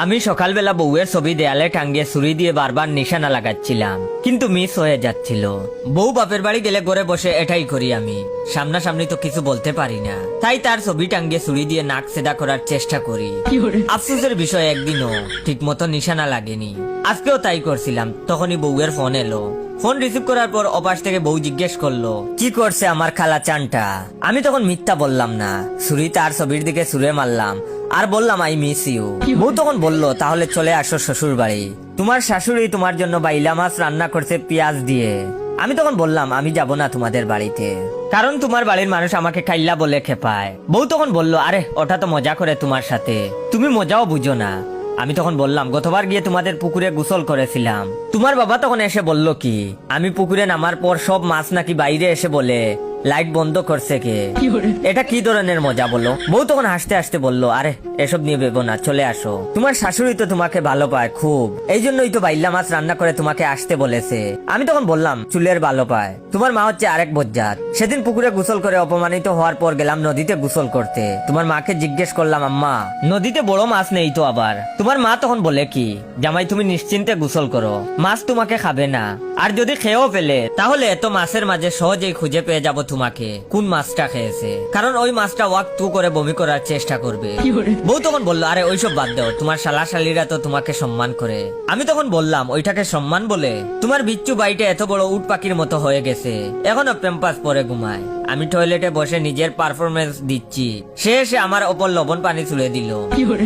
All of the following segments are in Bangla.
আমি সকালবেলা বউয়ের ছবি দেয়ালে টাঙ্গিয়ে ছুরি দিয়ে বারবার নিশানা লাগাচ্ছিলাম, কিন্তু মিস হয়ে যাচ্ছিল। বউ বাপের বাড়ি গেলে ঘরে বসে এটাই করি আমি, সামনাসামনি তো কিছু বলতে পারি না, তাই তার ছবি টাঙ্গিয়ে ছুরি দিয়ে নাক সেদা করার চেষ্টা করি। আফসোসের বিষয় একদিনও ঠিক মতো নিশানা লাগেনি। আজকেও তাই করছিলাম, তখনই বউয়ের ফোন এলো। ফোন রিসিভ করার পর অপাশ থেকে বউ জিজ্ঞেস করলো কি করছে আমার খালা চানটা। আমি তখন মিথ্যা বললাম না, ছুরি তার ছবির দিকে ছুঁড়ে মারলাম আর বললাম আই মিস ইউ। বউ তখন বললো তাহলে চলে আসো শ্বশুর বাড়ি, তোমার শাশুড়ি তোমার জন্য বাইলা মাছ রান্না করছে পেঁয়াজ দিয়ে। আমি তখন বললাম আমি যাব না তোমাদের বাড়িতে, কারণ তোমার বাড়ির মানুষ আমাকে খাইল্লা বলে খেপায়। বউ তখন বললো আরে ওটা তো মজা করে তোমার সাথে, তুমি মজাও বুঝো না। আমি তখন বললাম গতবার গিয়ে তোমাদের পুকুরে গোসল করেছিলাম। তোমার বাবা তখন এসে বলল কি আমি পুকুরে নামার পর সব মাছ নাকি বাইরে এসে বলে লাইট বন্ধ করছে কে, এটা কি ধরনের মজা বলো। বউ তখন হাসতে হাসতে বলল আরে এসব নিয়ে ভেবো না, চলে আসো, তোমার শাশুড়ি তো তোমাকে ভালো পায় খুব, এই জন্যই তো বাইল্লা মাছ রান্না করে তোমাকে আসতে বলেছে। আমি তখন বললাম চুলের ভালো পায়, তোমার মা হচ্ছে আরেক বজ্জাত। সেদিন পুকুরে গোসল করে অপমানিত হওয়ার পর গেলাম নদীতে গোসল করতে। তোমার মাকে জিজ্ঞেস করলাম আম্মা নদীতে বড় মাছ নেই তো আবার। তোমার মা তখন বলে কি জামাই তুমি নিশ্চিন্তে গোসল করো, মাছ তোমাকে খাবে না, আর যদি খেয়েও ফেলে তাহলে এত মাছের মাঝে সহজেই খুঁজে পেয়ে যাবো তোমাকে কোন মাছটা খেয়েছে, কারণ ওই মাছটা ওয়াক টু করে বমি করার চেষ্টা করবে। বউ তখন বললো আরে ওইসব বাদ দাও, তোমার শালা শালিরা তো তোমাকে সম্মান করে। আমি তখন বললাম ওইটাকে সম্মান বলে, তোমার বিচ্ছু বাড়িটা এত বড় উট পাখির মতো হয়ে গেছে, এখনো প্যাম্পাস পরে ঘুমায়। আমি টয়লেটে বসে নিজের পারফরমেন্স দিচ্ছি, সে এসে আমার ওপর লবণ পানি তুলে দিল,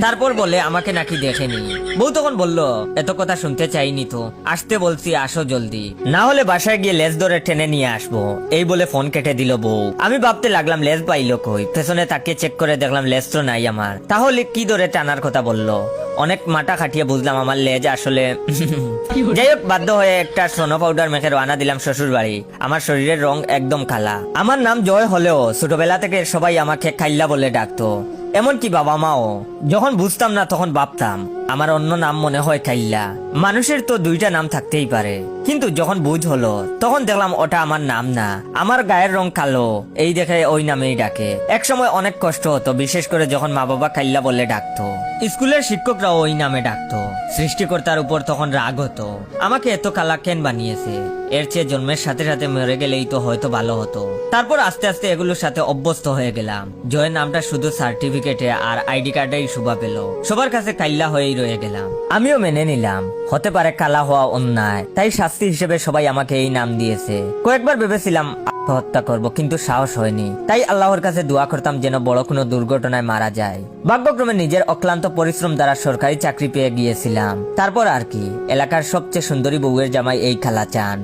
তারপর বলে আমাকে নাকি দেখেনি। বউ তখন বলল এত কথা শুনতে চাইনি তো, আসতে বলছি আসো জলদি, না হলে বাসায় গিয়ে লেজ ধরে টেনে নিয়ে আসবো। এই বলে ফোন কেটে দিল বউ। আমি ভাবতে লাগলাম লেজ পাইলো কই, পেছনে তাকিয়ে চেক করে দেখলাম লেজ তো নাই আমার, তাহলে কি ধরে টানার কথা বললো। অনেক মাথা খাটিয়ে বুঝলাম আমার লেজ আসলে যাই হোক, বাধ্য হয়ে একটা সোনো পাউডার মেখে রওনা দিলাম শ্বশুর বাড়ি। আমার শরীরের রং একদম কালা। আমার নাম জয় হলেও ছোটবেলা থেকে সবাই আমাকে খাইল্লা বলে ডাকতো, এমনকি বাবা মাও। যখন বুঝতাম না তখন ভাবতাম আমার অন্য নাম মনে হয় খাইল্লা। মানুষের তো দুইটা নাম থাকতেই পারে, কিন্তু যখন বুঝ হলো তখন দেখলাম ওটা আমার নাম না, আমার গায়ের রং কালো, এই দেখে ওই নামেই ডাকে। এক সময় অনেক কষ্ট হতো, বিশেষ করে যখন মা বাবা খাইল্লা বলে ডাকতো। স্কুলের শিক্ষকরাও ওই নামে ডাকতো। সৃষ্টিকর্তার উপর তখন রাগ হতো, আমাকে এত কালা কেন বানিয়েছে, এর চেয়ে জন্মের সাথে সাথে মরে গেলেই তো হয়তো ভালো হতো। তারপর আস্তে আস্তে এগুলোর সাথে অভ্যস্ত হয়ে গেলাম। জয়ের নামটা শুধু সার্টিফিকেটে আর আইডি কার্ডেই শোভা পেল, সবার কাছে কাইল্লা হয়েই রয়ে গেলাম। আমিও মেনে নিলাম হতে পারে কালা হওয়া অন্যায়, তাই শাস্তি হিসেবে সবাই আমাকে এই নাম দিয়েছে। কয়েকবার ভেবেছিলাম আত্মহত্যা করব, কিন্তু সাহস হয়নি, তাই আল্লাহর কাছে দোয়া করতাম যেন বড় কোনো দুর্ঘটনায় মারা যায়। ভাগ্যক্রমে নিজের অক্লান্ত পরিশ্রম দ্বারা সরকারি চাকরি পেয়ে গিয়েছিলাম। তারপর আর কি, এলাকার সবচেয়ে সুন্দরী বউয়ের জামাই এই খালাচান।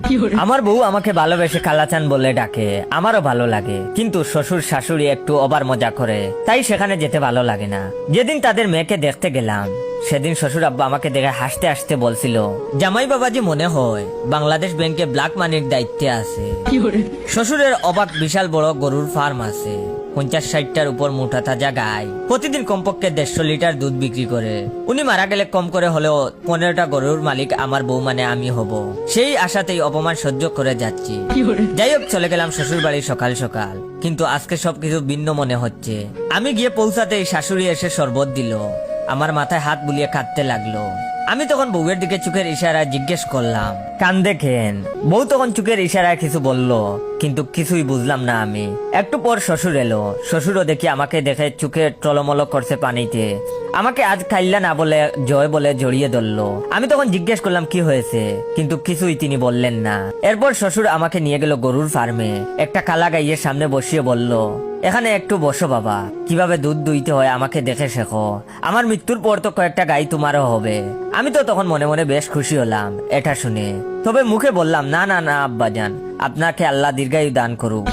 আমার বউ আমাকে ভালোবেসে খালাচান বলে ডাকে, আমারও ভালো লাগে, কিন্তু শ্বশুর শাশুড়ি একটু ওভার মজা করে, তাই সেখানে যেতে ভালো লাগে না। যেদিন তাদের মেয়েকে দেখতে গেলাম সেদিন শ্বশুর আব্বা আমাকে দেখে হাসতে হাসতে বলছিল জামাই বাবাজি মনে হয় বাংলাদেশ ব্যাংকে ব্ল্যাক মানির দায়িত্বে আছে। শ্বশুরের অবাক বিশাল বড় গরুর ফার্ম আছে, 50-60টার উপর মোটা তাজা গাই, প্রতিদিন কমপক্ষে 150 লিটার দুধ বিক্রি করে। উনি মারা গেলে কম করে হলেও 15টা গরুর মালিক আমার বউ মানে আমি হব, সেই আশাতেই অপমান সহ্য করে যাচ্ছি। যাই হোক, চলে গেলাম শ্বশুর বাড়ি সকাল সকাল, কিন্তু আজকে সবকিছু ভিন্ন মনে হচ্ছে। আমি গিয়ে পৌঁছাতেই শাশুড়ি এসে শরবত দিল, আমার মাথায় হাত বুলিয়ে কাঁদতে লাগলো। আমি তখন বউয়ের দিকে চোখের ইশারায় জিজ্ঞেস করলাম কান্দে কেন। বউ তখন চোখের ইশারায় কিছু বলল, কিন্তু কিছুই বুঝলাম না আমি। একটু পর শ্বশুর এলো, শ্বশুরও দেখি আমাকে দেখে চোখে টলমল করছে পানিতে। আমাকে আজ খাইল্লা না বলে জয় বলে জড়িয়ে ধরলো। আমি তখন জিজ্ঞেস করলাম কি হয়েছে, কিন্তু কিছুই তিনি বললেন না। এরপর শ্বশুর আমাকে নিয়ে গেল গরুর ফার্মে, একটা কালা গাইয়ের সামনে বসিয়ে বলল এখানে একটু বসো বাবা, কিভাবে দুধ দুইতে হয় আমাকে দেখে শেখো, আমার মৃত্যুর পর তো কয়েকটা গাই তোমারও হবে। আমি তো তখন মনে মনে বেশ খুশি হলাম এটা শুনে, তবে মুখে বললাম না না না আব্বাজান, আপনাকে আল্লাহ দীর্ঘায়ু দান করুক।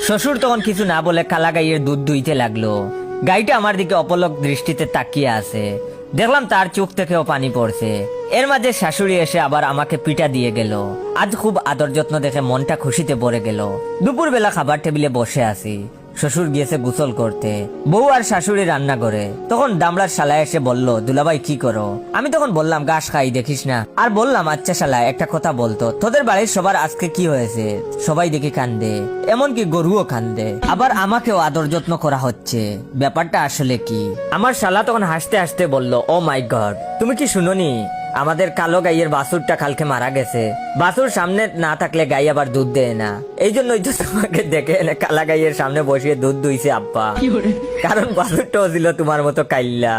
শ্বশুর তখন কিছু না বলে কালা গাইয়ের দুধ দুইতে লাগলো। গাইটা আমার দিকে অপলক দৃষ্টিতে তাকিয়ে আছে, দেখলাম তার চোখ থেকেও পানি পড়ছে। এর মাঝে শাশুড়ি এসে আবার আমাকে পিঠা দিয়ে গেল। আজ খুব আদর যত্ন দেখে মনটা খুশিতে ভরে গেল। দুপুর বেলা খাবার টেবিলে বসে আছি, শ্বশুর গিয়েছে গোসল করতে, বউ আর শাশুড়ি রান্না করে। তখন দামড়ার শালা এসে বলল, দুলাভাই কি করো? আমি তখন বললাম, ঘাস খাই দেখিস না। আর বললাম, আচ্ছা শালা একটা কথা বলতো, তোদের বাড়ির সবার আজকে কি হয়েছে? সবাই দেখি কান্দে, এমনকি গরুও কান্দে, আবার আমাকেও আদর যত্ন করা হচ্ছে, ব্যাপারটা আসলে কি? আমার শালা তখন হাসতে হাসতে বলল, ও মাই গড, তুমি কি শুনোনি? আমাদের কালো গাইয়ের বাছুরটা কালকে মারা গেছে। বাছুর সামনে না থাকলে গাই আবার দুধ দেয় না, এই জন্যই তো তোমাকে দেখে এনে কালা গাইয়ের সামনে বসিয়ে দুধ দুইছে আব্বা, কারণ বাছুরটাও ছিল তোমার মতো কাইল্লা।